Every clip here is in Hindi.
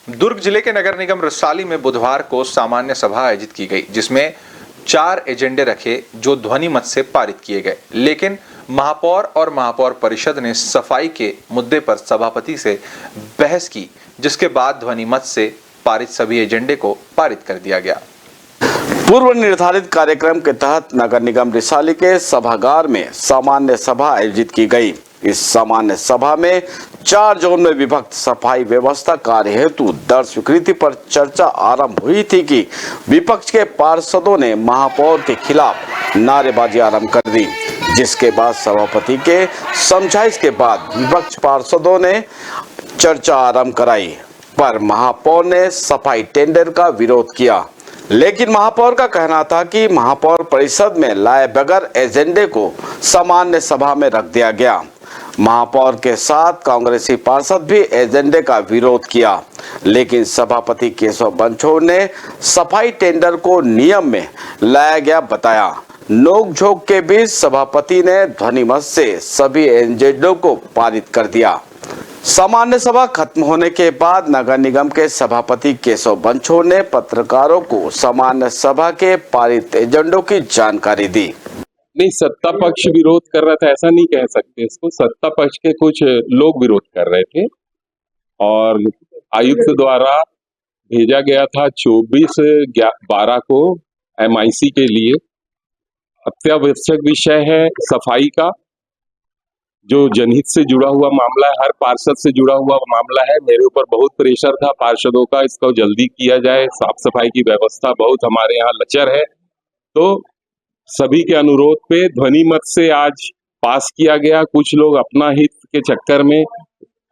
दुर्ग जिले के नगर निगम रिसाली में बुधवार को सामान्य सभा आयोजित की गई, जिसमें 4 एजेंडे रखे जो ध्वनि मत से पारित किए गए। लेकिन महापौर और महापौर परिषद ने सफाई के मुद्दे पर सभापति से बहस की, जिसके बाद ध्वनि मत से पारित सभी एजेंडे को पारित कर दिया गया। पूर्व निर्धारित कार्यक्रम के तहत नगर निगम रिसाली के सभागार में सामान्य सभा आयोजित की गई। इस सामान्य सभा में 4 जोन में विभक्त सफाई व्यवस्था कार्य हेतु दर स्वीकृति पर चर्चा आरंभ हुई थी कि विपक्ष के पार्षदों ने महापौर के खिलाफ नारेबाजी आरंभ कर दी, जिसके बाद सभापति के समझाइश के बाद विपक्ष पार्षदों ने चर्चा आरंभ कराई, पर महापौर ने सफाई टेंडर का विरोध किया। लेकिन महापौर का कहना था कि महापौर परिषद में लाए बगैर एजेंडे को सामान्य सभा में रख दिया गया। महापौर के साथ कांग्रेसी पार्षद भी एजेंडे का विरोध किया, लेकिन सभापति केशव बंछोड़ ने सफाई टेंडर को नियम में लाया गया बताया। नोकझोंक के बीच सभापति ने ध्वनिमत से सभी एजेंडों को पारित कर दिया। सामान्य सभा खत्म होने के बाद नगर निगम के सभापति केशव बंछोड़ ने पत्रकारों को सामान्य सभा के पारित एजेंडों की जानकारी दी। नहीं, सत्ता पक्ष विरोध कर रहा था ऐसा नहीं कह सकते इसको। सत्ता पक्ष के कुछ लोग विरोध कर रहे थे और आयुक्त द्वारा भेजा गया था 24/12 को MIC के लिए। अत्यावश्यक विषय है सफाई का, जो जनहित से जुड़ा हुआ मामला है, हर पार्षद से जुड़ा हुआ मामला है। मेरे ऊपर बहुत प्रेशर था पार्षदों का, इसको जल्दी किया जाए। साफ सफाई की व्यवस्था बहुत हमारे यहाँ लचर है, तो सभी के अनुरोध पे ध्वनि मत से आज पास किया गया। कुछ लोग अपना हित के चक्कर में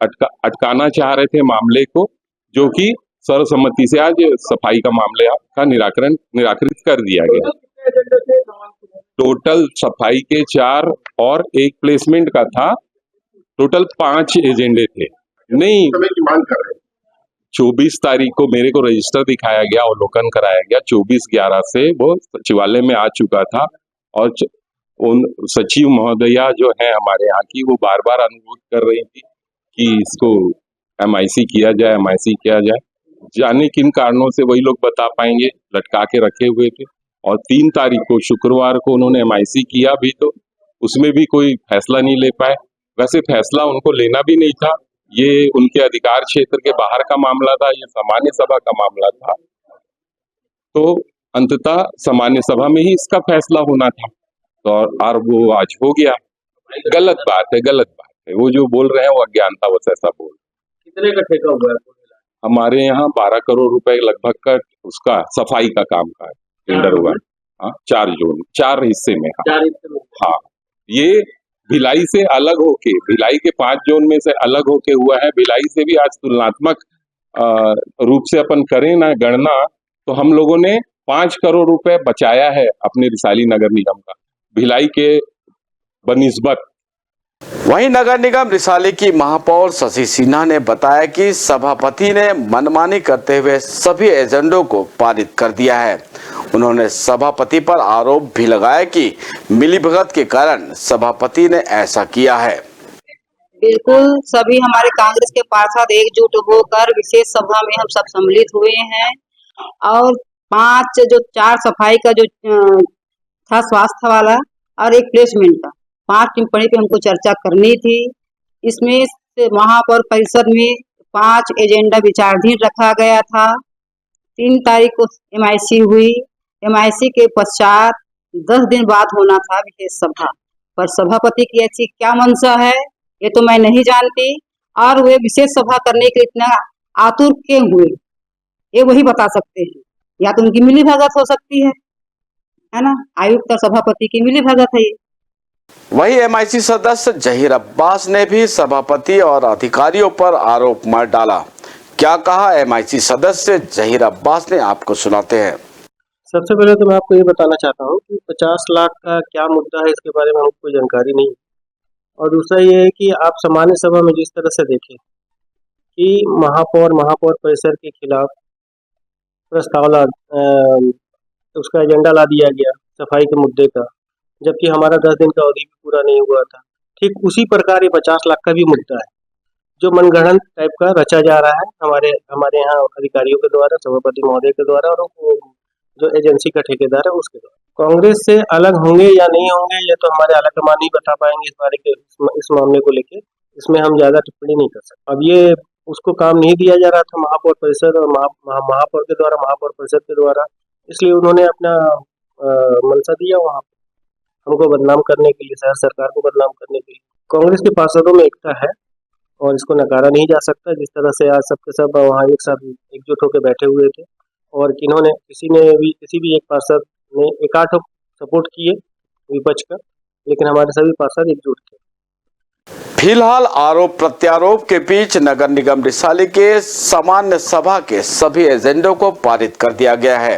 अटकाना चाह रहे थे मामले को, जो कि सर्वसम्मति से आज सफाई का मामले का निराकृत कर दिया गया। टोटल सफाई के 4 और 1 प्लेसमेंट का था, टोटल 5 एजेंडे थे। नहीं, 24 तारीख को मेरे को रजिस्टर दिखाया गया, अवलोकन कराया गया। 24/11 से वो सचिवालय में आ चुका था और उन सचिव महोदया जो है हमारे यहाँ की, वो बार बार अनुरोध कर रही थी कि इसको MIC किया जाए, MIC किया जाए। जाने किन कारणों से वही लोग बता पाएंगे, लटका के रखे हुए थे। और 3 तारीख को शुक्रवार को उन्होंने MIC किया भी, तो उसमें भी कोई फैसला नहीं ले पाए। वैसे फैसला उनको लेना भी नहीं था, ये उनके अधिकार क्षेत्र के बाहर का मामला था, ये सामान्य सभा का मामला था। तो अंततः सामान्य सभा में ही इसका फैसला होना था, तो और वो आज हो गया। गलत बात है, गलत बात है। वो जो बोल रहे हैं वो अज्ञानता बस ऐसा बोल। कितने का ठेका हुआ है? हमारे यहाँ 12 करोड़ रुपए लगभग का उसका सफाई का काम का टेंडर हुआ। हाँ, 4 जोन, 4 हिस्से में। हाँ, ये भिलाई से अलग होके, भिलाई के 5 जोन में से अलग होके हुआ है। भिलाई से भी आज तुलनात्मक रूप से अपन करें ना गणना, तो हम लोगों ने 5 करोड़ रुपए बचाया है अपने रिसाली नगर निगम का, भिलाई के बनिस्बत। वहीं नगर निगम रिसाली की महापौर शशि सिन्हा ने बताया कि सभापति ने मनमानी करते हुए सभी एजेंडों को पारित कर दिया है। उन्होंने सभापति पर आरोप भी लगाया कि मिलीभगत के कारण सभापति ने ऐसा किया है। बिल्कुल, सभी हमारे कांग्रेस के पार्षद एकजुट होकर विशेष सभा में हम सब सम्मिलित हुए हैं और 4 सफाई का जो था स्वास्थ्य वाला और 1 प्लेसमेंट का 5 टिप्पणी पे हमको चर्चा करनी थी। इसमें महापौर परिषद में 5 एजेंडा विचाराधीन रखा गया था। 3 तारीख को MIC हुई। MIC के पश्चात 10 दिन बाद होना था विशेष सभा, पर सभापति की ऐसी क्या मंशा है ये तो मैं नहीं जानती, और वे विशेष सभा करने के इतना आतुर क्यों हुए ये वही बता सकते हैं। या तो उनकी मिली भगत हो सकती है ना, आयुक्त और सभापति की मिली भगत है ये। वही MIC सदस्य जहीर अब्बास ने भी सभापति और अधिकारियों पर आरोप मर डाला। क्या कहा MIC सदस्य जहीर अब्बास ने, आपको सुनाते हैं। सबसे पहले तो मैं आपको ये बताना चाहता हूँ कि 50 लाख का क्या मुद्दा है, इसके बारे में हमको कोई जानकारी नहीं। और दूसरा ये है कि आप सामान्य सभा में जिस तरह से देखें कि महापौर परिषद के खिलाफ प्रस्ताव उसका एजेंडा ला दिया गया सफाई के मुद्दे का, जबकि हमारा 10 दिन का अवधि भी पूरा नहीं हुआ था। ठीक उसी प्रकार ये 50 लाख का भी मुद्दा है, जो मनगढ़ंत टाइप का रचा जा रहा है हमारे यहाँ अधिकारियों के द्वारा, सभापति महोदय के द्वारा और वो जो एजेंसी का ठेकेदार है उसके द्वारा। कांग्रेस से अलग होंगे या नहीं होंगे ये तो हमारे आलाकमान ही बता पाएंगे इस मामले को लेके। इसमें हम ज्यादा टिप्पणी नहीं कर सकते। अब ये उसको काम नहीं दिया जा रहा था महापौर परिषद और महापौर के द्वारा, महापौर परिषद के द्वारा, इसलिए उन्होंने अपना मंशा दिया वहाँ पे हमको बदनाम करने के लिए, शहर सरकार को बदनाम करने के लिए। कांग्रेस के पार्षदों में एकता है और इसको नकारा नहीं जा सकता। जिस तरह से आज सबके सब वहाँ एक साथ एकजुट होकर बैठे हुए थे और किसी भी एक पार्षद ने एकाध सपोर्ट किए विपक्ष का, लेकिन हमारे सभी पार्षद एकजुट थे। फिलहाल आरोप प्रत्यारोप के बीच नगर निगम रिसाली के सामान्य सभा के सभी एजेंडों को पारित कर दिया गया है।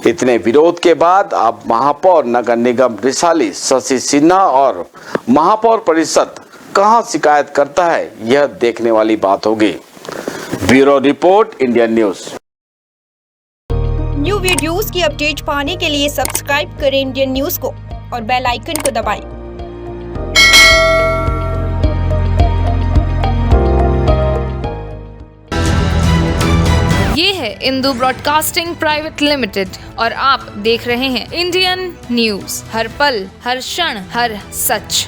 इतने विरोध के बाद अब महापौर नगर निगम रिसाली शशि सिन्हा और महापौर परिषद कहां शिकायत करता है, यह देखने वाली बात होगी। Bureau report, Indian news. New videos की अपडेट पाने के लिए सब्सक्राइब करें इंडियन न्यूज को और बेल आइकन को दबाएं। ये है इंदू ब्रॉडकास्टिंग प्राइवेट लिमिटेड और आप देख रहे हैं इंडियन न्यूज, हर पल हर क्षण हर सच।